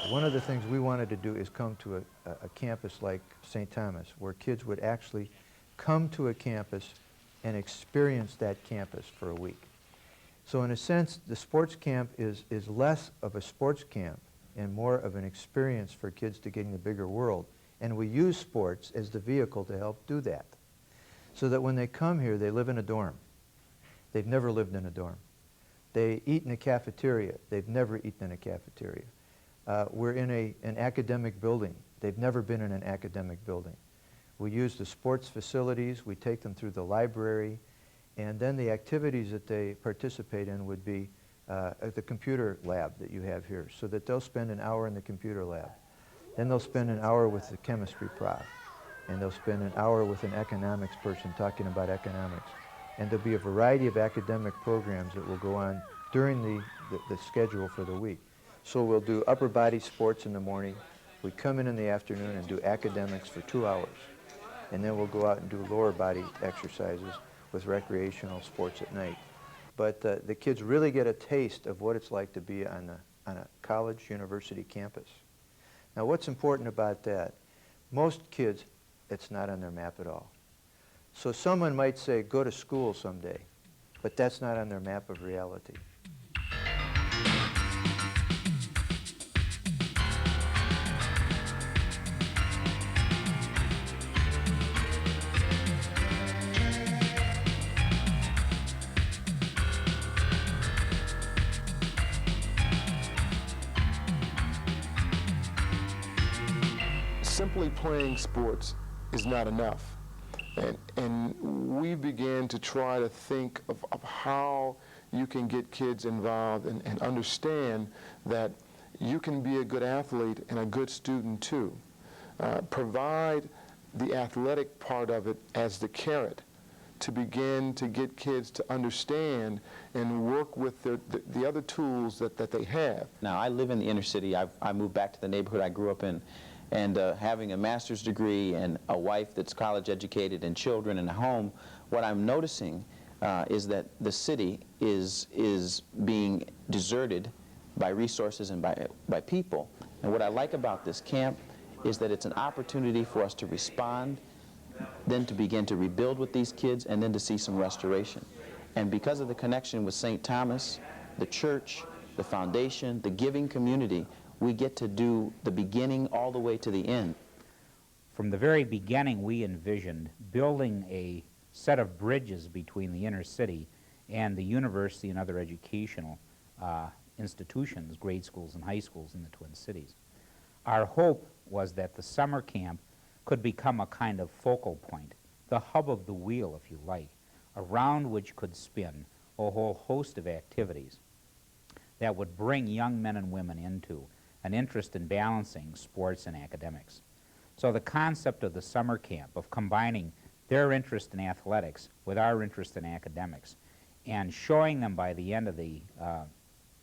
One of the things we wanted to do is come to a campus like St. Thomas, where kids would actually come to a campus and experience that campus for a week. So in a sense, the sports camp is less of a sports camp and more of an experience for kids to get in the bigger world. And we use sports as the vehicle to help do that. So that when they come here, they live in a dorm. They've never lived in a dorm. They eat in a cafeteria. They've never eaten in a cafeteria. We're in an academic building. They've never been in an academic building. We use the sports facilities. We take them through the library. And then the activities that they participate in would be at the computer lab that you have here, so that they'll spend an hour in the computer lab. Then they'll spend an hour with the chemistry prof. And they'll spend an hour with an economics person talking about economics. And there'll be a variety of academic programs that will go on during the schedule for the week. So we'll do upper body sports in the morning. We come in the afternoon and do academics for 2 hours. And then we'll go out and do lower body exercises with recreational sports at night. But the kids really get a taste of what it's like to be on a college, university campus. Now what's important about that? Most kids, it's not on their map at all. So someone might say, go to school someday, but that's not on their map of reality. Simply playing sports is not enough. And we began to try to think of how you can get kids involved and understand that you can be a good athlete and a good student too. Provide the athletic part of it as the carrot to begin to get kids to understand and work with the other tools that they have. Now, I live in the inner city. I moved back to the neighborhood I grew up in. And having a master's degree and a wife that's college educated and children and a home, what I'm noticing is that the city is being deserted by resources and by people. And what I like about this camp is that it's an opportunity for us to respond, then to begin to rebuild with these kids, and then to see some restoration. And because of the connection with St. Thomas, the church, the foundation, the giving community, we get to do the beginning all the way to the end. From the very beginning, we envisioned building a set of bridges between the inner city and the university and other educational institutions, grade schools and high schools in the Twin Cities. Our hope was that the summer camp could become a kind of focal point, the hub of the wheel, if you like, around which could spin a whole host of activities that would bring young men and women into an interest in balancing sports and academics. So the concept of the summer camp, of combining their interest in athletics with our interest in academics, and showing them by the end of the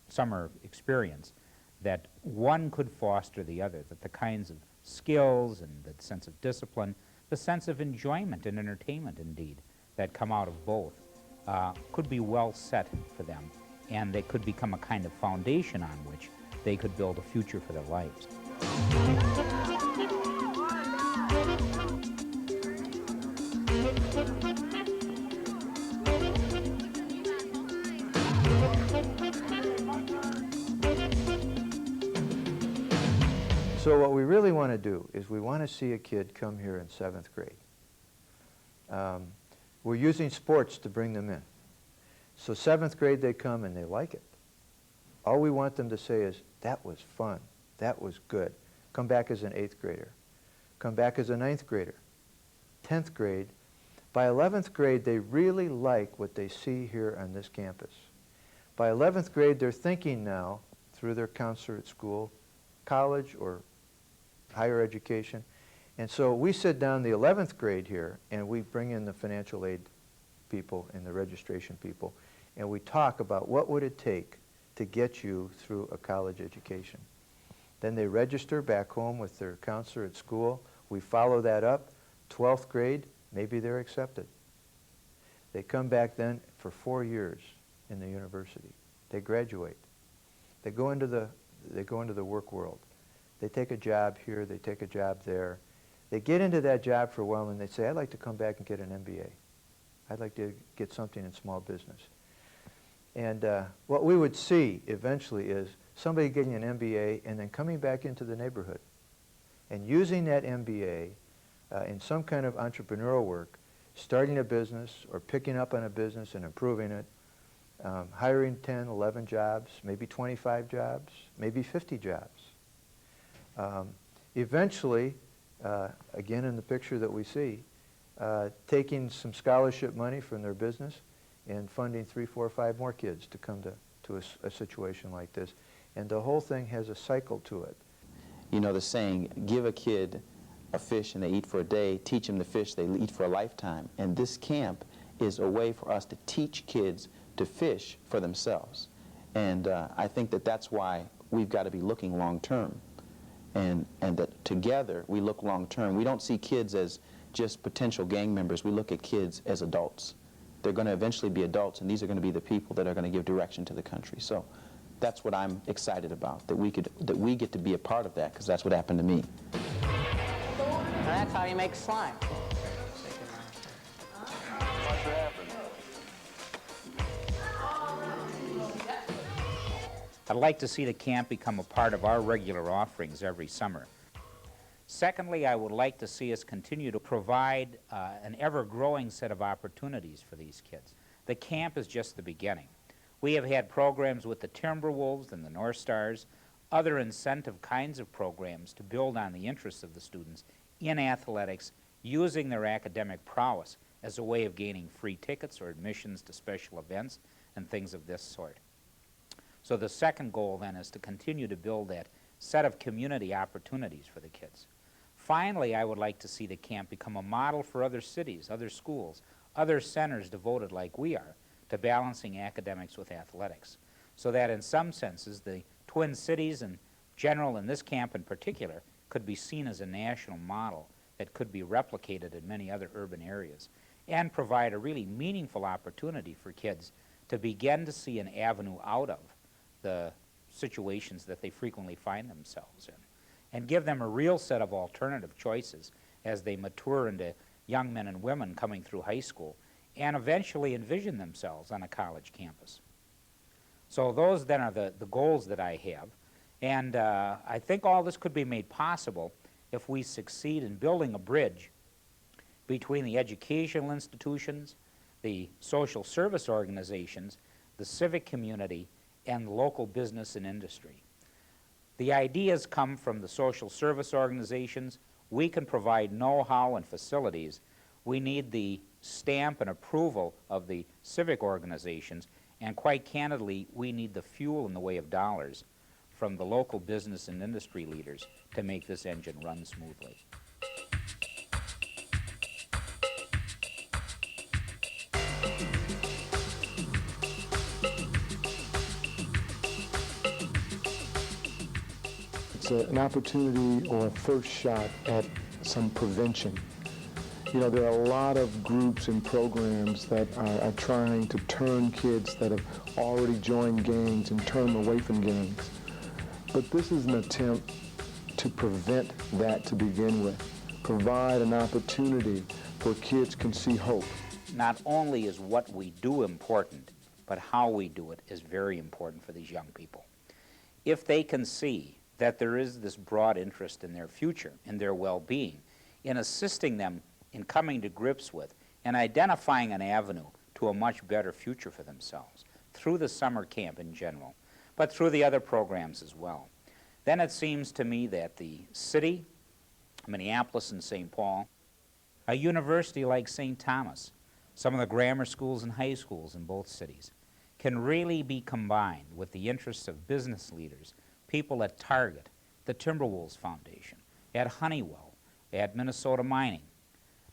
summer experience that one could foster the other, that the kinds of skills and the sense of discipline, the sense of enjoyment and entertainment, indeed, that come out of both, could be well set for them, and they could become a kind of foundation on which they could build a future for their lives. So what we really want to do is we want to see a kid come here in 7th grade. We're using sports to bring them in. So 7th grade they come and they like it. All we want them to say is, that was fun, that was good. Come back as an 8th grader. Come back as a 9th grader. 10th grade. By 11th grade, they really like what they see here on this campus. By 11th grade, they're thinking now, through their counselor at school, college or higher education. And so we sit down the 11th grade here, and we bring in the financial aid people and the registration people, and we talk about what would it take to get you through a college education. Then they register back home with their counselor at school. We follow that up. 12th grade, maybe they're accepted. They come back then for 4 years in the university. They graduate. They go into the work world. They take a job here, they take a job there. They get into that job for a while and they say, I'd like to come back and get an MBA. I'd like to get something in small business. And what we would see eventually is somebody getting an MBA and then coming back into the neighborhood and using that MBA in some kind of entrepreneurial work, starting a business or picking up on a business and improving it, hiring 10, 11 jobs, maybe 25 jobs, maybe 50 jobs. Eventually, again in the picture that we see, taking some scholarship money from their business and funding 3, 4, 5 more kids to come to a situation like this. And the whole thing has a cycle to it. You know the saying, give a kid a fish and they eat for a day, teach them to fish, they eat for a lifetime. And this camp is a way for us to teach kids to fish for themselves. And I think that that's why we've got to be looking long term. And that together we look long term. We don't see kids as just potential gang members. We look at kids as adults. They're going to eventually be adults, and these are going to be the people that are going to give direction to the country. So that's what I'm excited about, that we get to be a part of that, because that's what happened to me. And that's how you make slime. I'd like to see the camp become a part of our regular offerings every summer. Secondly, I would like to see us continue to provide an ever-growing set of opportunities for these kids. The camp is just the beginning. We have had programs with the Timberwolves and the North Stars, other incentive kinds of programs to build on the interests of the students in athletics, using their academic prowess as a way of gaining free tickets or admissions to special events and things of this sort. So the second goal then is to continue to build that set of community opportunities for the kids. Finally, I would like to see the camp become a model for other cities, other schools, other centers devoted like we are to balancing academics with athletics, so that in some senses the Twin Cities in general and this camp in particular could be seen as a national model that could be replicated in many other urban areas and provide a really meaningful opportunity for kids to begin to see an avenue out of the situations that they frequently find themselves in, and give them a real set of alternative choices as they mature into young men and women coming through high school and eventually envision themselves on a college campus. So those then are the goals that I have, and I think all this could be made possible if we succeed in building a bridge between the educational institutions, the social service organizations, the civic community, and local business and industry. The ideas come from the social service organizations. We can provide know-how and facilities. We need the stamp and approval of the civic organizations, and quite candidly, we need the fuel in the way of dollars from the local business and industry leaders to make this engine run smoothly. It's an opportunity or a first shot at some prevention. You know, there are a lot of groups and programs that are trying to turn kids that have already joined gangs and turn them away from gangs. But this is an attempt to prevent that to begin with, provide an opportunity where kids can see hope. Not only is what we do important, but how we do it is very important for these young people. If they can see that there is this broad interest in their future, in their well-being, in assisting them in coming to grips with and identifying an avenue to a much better future for themselves through the summer camp in general, but through the other programs as well, then it seems to me that the city, Minneapolis and St. Paul, a university like St. Thomas, some of the grammar schools and high schools in both cities, can really be combined with the interests of business leaders, people at Target, the Timberwolves Foundation, at Honeywell, at Minnesota Mining,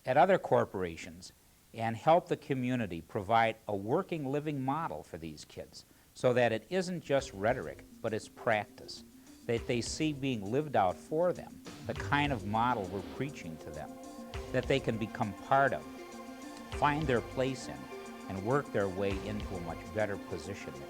at other corporations, and help the community provide a working, living model for these kids so that it isn't just rhetoric, but it's practice, that they see being lived out for them, the kind of model we're preaching to them, that they can become part of, find their place in, and work their way into a much better position there.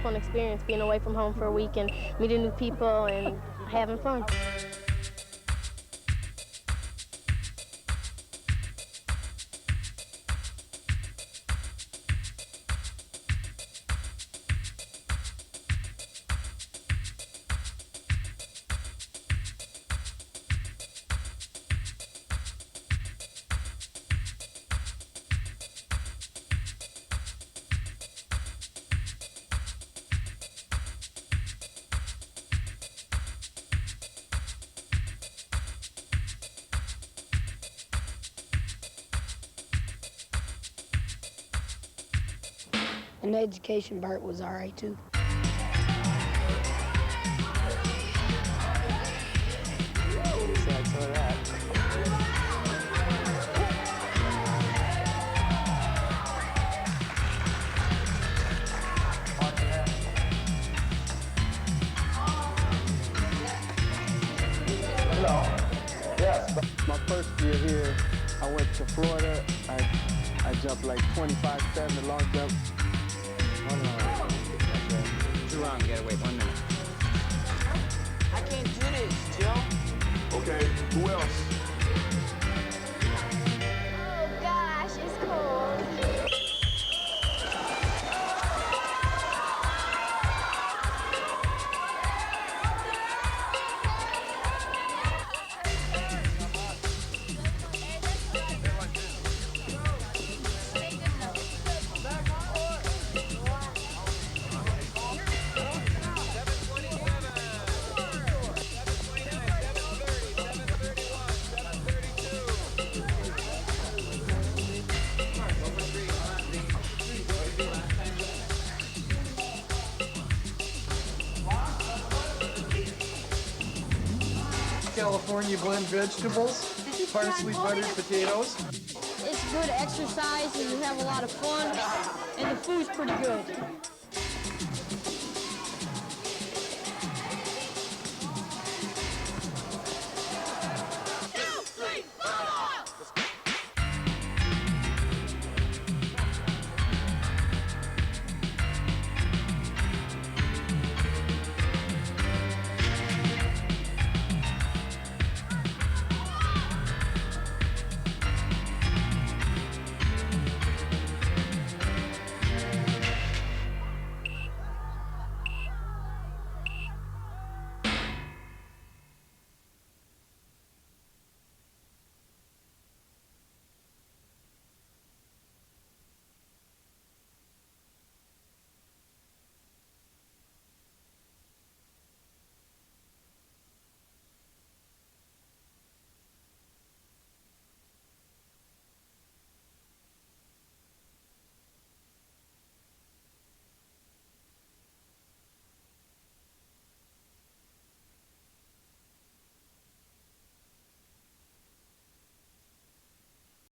fun experience being away from home for a week and meeting new people and having fun. And the education part was all right, too. My first year here, I went to Florida. I jumped like 25-7 the long jump. Too long, you gotta wait 1 minute. I can't do this, Joe. Okay, who else? Oh gosh, it's cold. California blend vegetables, parsley buttered potatoes. It's good exercise and you have a lot of fun and the food's pretty good.